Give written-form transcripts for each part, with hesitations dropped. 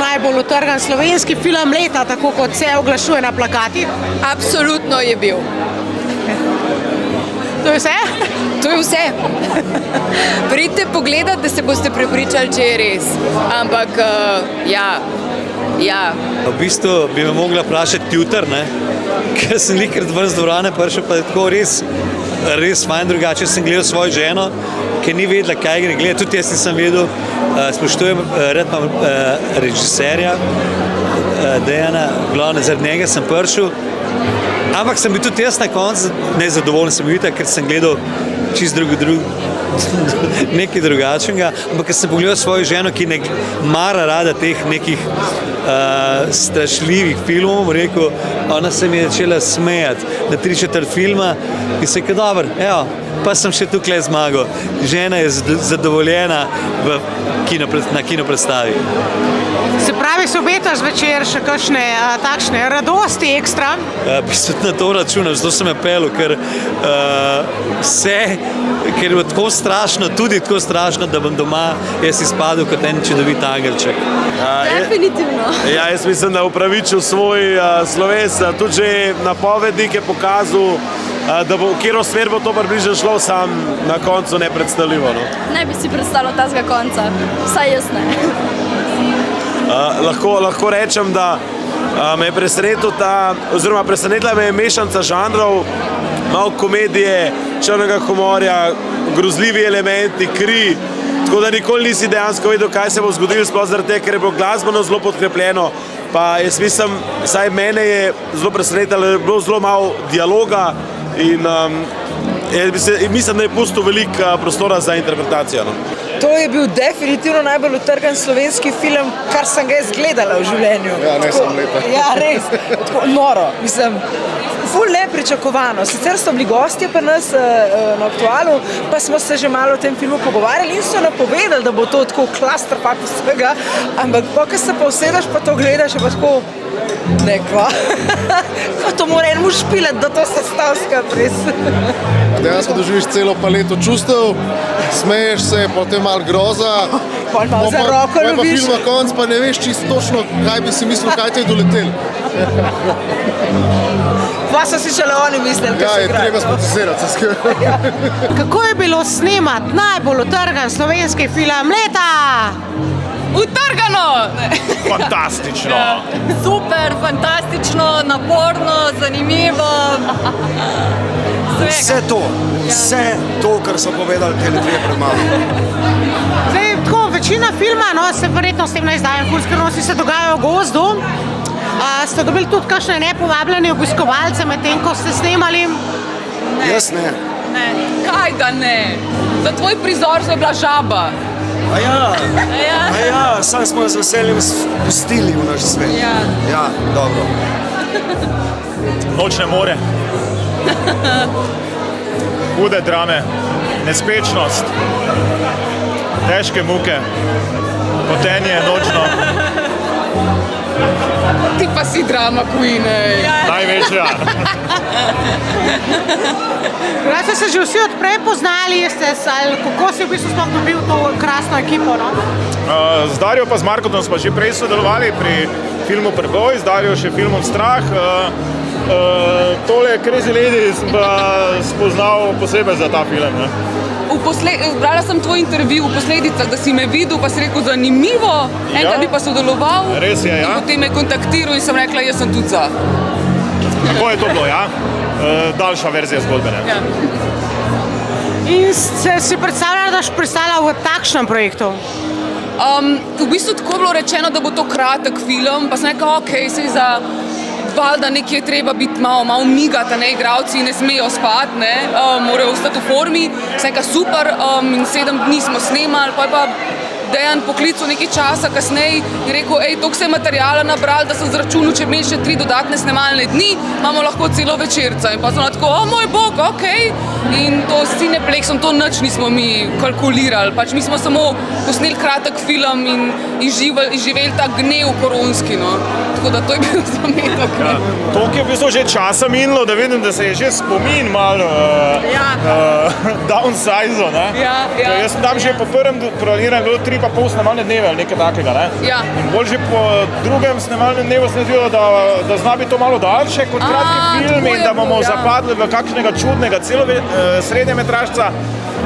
najbolj utrgan slovenski film leta, tako kot se oglašuje na plakatih? Absolutno je bil. To je vse? To je vse. Pridite pogledat, da se boste prepričali, če je res. Ampak, ja. V bistvu bi me mogla vprašati Tutor, ker sem likrat ven z dvorane prišel, pa je tako res fajn drugače. Sem gledal svojo ženo, ki ni vedela, kaj gre gledati. Tudi jaz nisem vedel, spoštujem, rad imam režiserja Dejana, glavno zaradi njega sem prišel. Ampak sem bil tudi jaz na koncu nezadovoljen, sem bil ker sem gledal čisto nekaj drugačnega, ampak ker sem pogledal svojo ženo, ki ne mara rada teh nekih strašljivih filmov, rekel, ona se mi je začela smejati na 3/4 filma in se je rekel, dobro, evo, pa sem še tukaj zmagal. Žena je zadovoljena na kinopredstavi. Se pravi, se obetaš zvečer še kakšne takšne radosti ekstra? V bistvu na to računam, zato sem apelil, ker ker je tako strašno, tudi tako strašno, da bom doma jaz izpadel kot en čudovit angelček. Definitivno. Ja, jaz mislim, da upravičil svoj sloves, tudi že napovednik je pokazal, da bo v katero smer bo to približno šlo, sam na koncu nepredstavljivo. Ne bi si predstavljal tazga konca, vsaj jaz ne. Lahko rečem, da me je presenetila me je mešanca žanrov, malo komedije, črnega humorja, grozljivi elementi, kri, tako da nikoli nisi dejansko vedel, kaj se bo zgodilo, sploh zaradi tega, ker je bilo glasbeno zelo podkrepljeno. Pa jaz mislim, saj mene je zelo presenetilo, da je bilo zelo malo dialoga in mislim, da je pustil veliko prostora za interpretacijo. To je bil definitivno najbolj utrgan slovenski film, kar sem ga izgledala v življenju. Ja, ne samo leta. Ja, res. Tako noro. Mislim, ful nepričakovano. Sicer so bili gostje pri nas na Aktualu, pa smo se že malo o tem filmu pogovarjali in so napovedali, da bo to tako klastrpak vsega, ampak ko se pa usedeš, pa to gledaš, je pa tako nekva. To mora enemu špilet, da to sestavska res. Dejansko doživiš celo paleto čustev, smeješ se, potem malo groza, pa za roko loviš. Pa film na konc, pa ne veš čisto točno, kaj bi si mislil, kaj te je doletel. Pa so si šele oni mislili, kaj se igra. Ja, je treba spotizirati. Kako je bilo snemati najbolj utrgan slovenski film leta? Utrgano! Fantastično! Super, fantastično, naporno, zanimivo. Vse to, kar so povedali tele dve pred mano. Zdaj, tako, večina filma, se verjetno s tem na izdajanju ful skrivnosti se dogajajo v gozdu. Ste dobili tudi kakšne nepovabljene obiskovalce med tem, ko ste snemali? Jaz ne. Kaj da ne? Za tvoj prizor je bila žaba. Ja, saj smo z veseljem spustili v naš svet. Ja, dobro. Nočne more, hude drame, nespečnost, težke muke, potenje nočno. Ti pa si drama queen, Največja. Kaj ste se že vsi odprej poznali, kako si v bistvu sploh dobil to krasno ekipo? Z Darjo pa z Markotom smo že prej sodelovali pri filmu Preboj, z Darjo še filmom Strah. Tole Crazy Lady sem pa spoznal posebej za ta film. Brala sem tvoj intervju v posledicah, da si me videl, pa si rekel zanimivo, enkrat bi pa sodeloval. Res je, ja. In potem me kontaktiral in sem rekla, jaz sem tudi za. Tako je to bilo, ja. Daljša verzija zgodbe, ne. Ja. In ste si predstavljali, da boš pristala v takšnem projektu? V bistvu tako je bilo rečeno, da bo to kratek film, pa sem rekla, okej, saj za valjda nekje je treba biti malo migati, igralci ne smejo spati, morajo ostati v formi. Sem rekla, super, in 7 dni smo snemali, pa je pa Dejan poklical nekaj časa kasneje in rekel, toliko se je materiala nabrali, da sem zračunal, če imeli še 3 dodatne snemalne dni, imamo lahko celo večerca. In pa sem tako, moj bog, okej. In to s Cineplexom, to nič nismo mi kalkulirali. Pač mi smo samo posneli kratek film in izživeli ta gnev koronski, no. Tako da to je bil zametek. Toliko je v bistvu že časa minilo, da vidim, da se je že spomin malo downsizal, ne. Ja. Jaz sem tam že po prvem planiranju bilo 3 pa pol snemalne dneve ali nekaj takega, ne? Ja. In bolj že po drugem snemalnem dnevu se mi zdelo, da zna biti to malo daljše kot kratki film tako in je da bomo bilo, ja. zapadli v kakšnega čudnega srednjemetražca.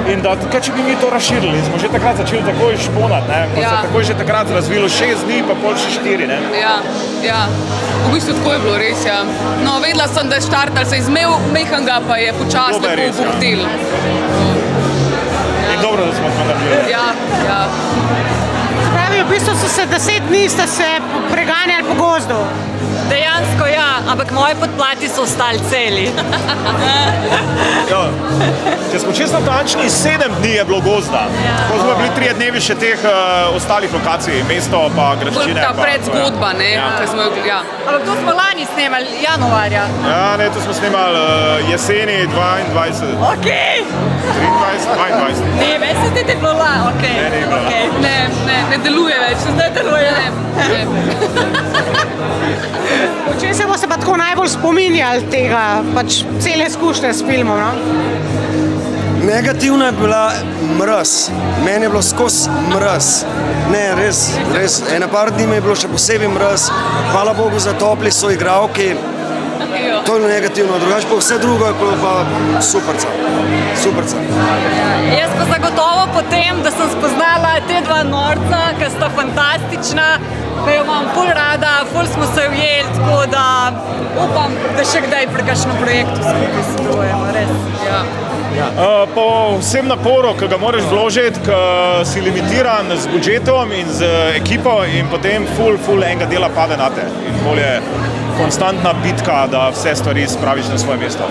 In da, kaj če bi mi to razširili, smo že takrat začeli takoj šponati, ne? Pa Ja. se takoj že takrat razvilo 6 dni, pa pol še 4, ne? Ja, v bistvu tako je bilo res, ja. No, vedela sem, da je štartal se izmev mehanga, pa je počasno To pa je res, ja. obuhtel. In dobro, da smo to naredili. Ja. Pravi, v bistvu so se 10 dni ste se preganjali po gozdu. Dejansko ja, ampak moji podplati so ostali celi. Ja. Če smo čisto natančni, 7 dni je bilo gozda. Ko smo bili 3 dnevi še teh ostalih lokacij, mesto pa graščine. Ta predzgodba, ne? Ja. Ker smo, ja. Ampak to smo lani snemali, januarja. Ja, ne, to smo snemali jeseni 22, Ok. 23, 22. Ne, meni se zdi, da je bilo lani, ok. Ne, ni bilo. Okay. Ne deluje več. Ne deluje. Ne. Po čem se boste pa tako najbolj spominjali tega, pač cele izkušnje s filmom, no? Negativna je bila mraz. Meni je bilo skozi mraz. Ne, res. Ena par dni mi je bilo še posebej mraz. Hvala Bogu za topli soigralki. To je bilo negativno, drugače pa vse drugo je bilo pa superca. Jaz pa zagotovo potem, da sem spoznala te dva norca, ki sta fantastična, ki jo imam ful rada, ful smo se ujeli, tako da upam, da še kdaj pri kakšnem projektu skupaj sodelujemo, res. Ja. Po vsem naporu, ki ga moraš vložiti, ki si limitiran z budžetom in z ekipo in potem ful enega dela pade na te. In bolj je konstantna bitka, da vse stvari spraviš na svoje mesto.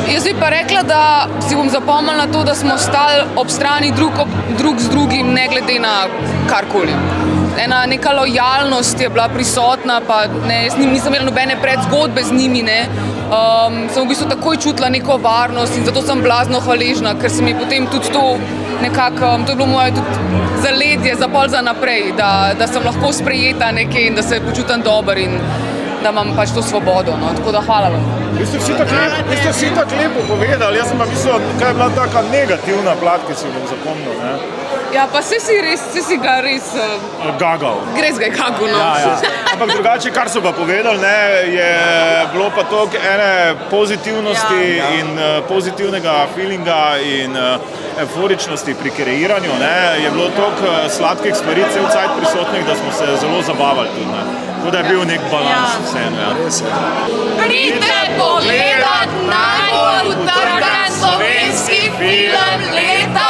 Jaz bi pa rekla, da si bom zapomnila to, da smo stali ob strani drug z drugim, ne glede na karkoli. Neka lojalnost je bila prisotna, pa ne, jaz nisem imela nobene predzgodbe z njimi, ne. Sem v bistvu takoj čutila neko varnost in zato sem blazno hvaležna, ker se mi potem tudi to nekako, to je bilo moje tudi zaledje za pol za naprej, da sem lahko sprejeta nekaj in da se počutim dober in da imam pač to svobodo, no, tako da hvala vam. Vi ste vsi tako lepo povedali, jaz sem pa mislil, kaj je bila taka negativna plat, ki si jo bom zapomnil, ne? Ja, pa si ga res... Gagal. Res ga je gagal, no. Ja. Ampak drugače, kar so pa povedali, ne, je bilo pa toliko ene pozitivnosti in pozitivnega feelinga in euforičnosti pri kreiranju, ne, je bilo toliko sladkih stvari cel cajt prisotnih, da smo se zelo zabavali tudi, ne. Tako da je bil nek balans vseeno, ja. Pridite pogledat najbolj utrgan slovenski film leta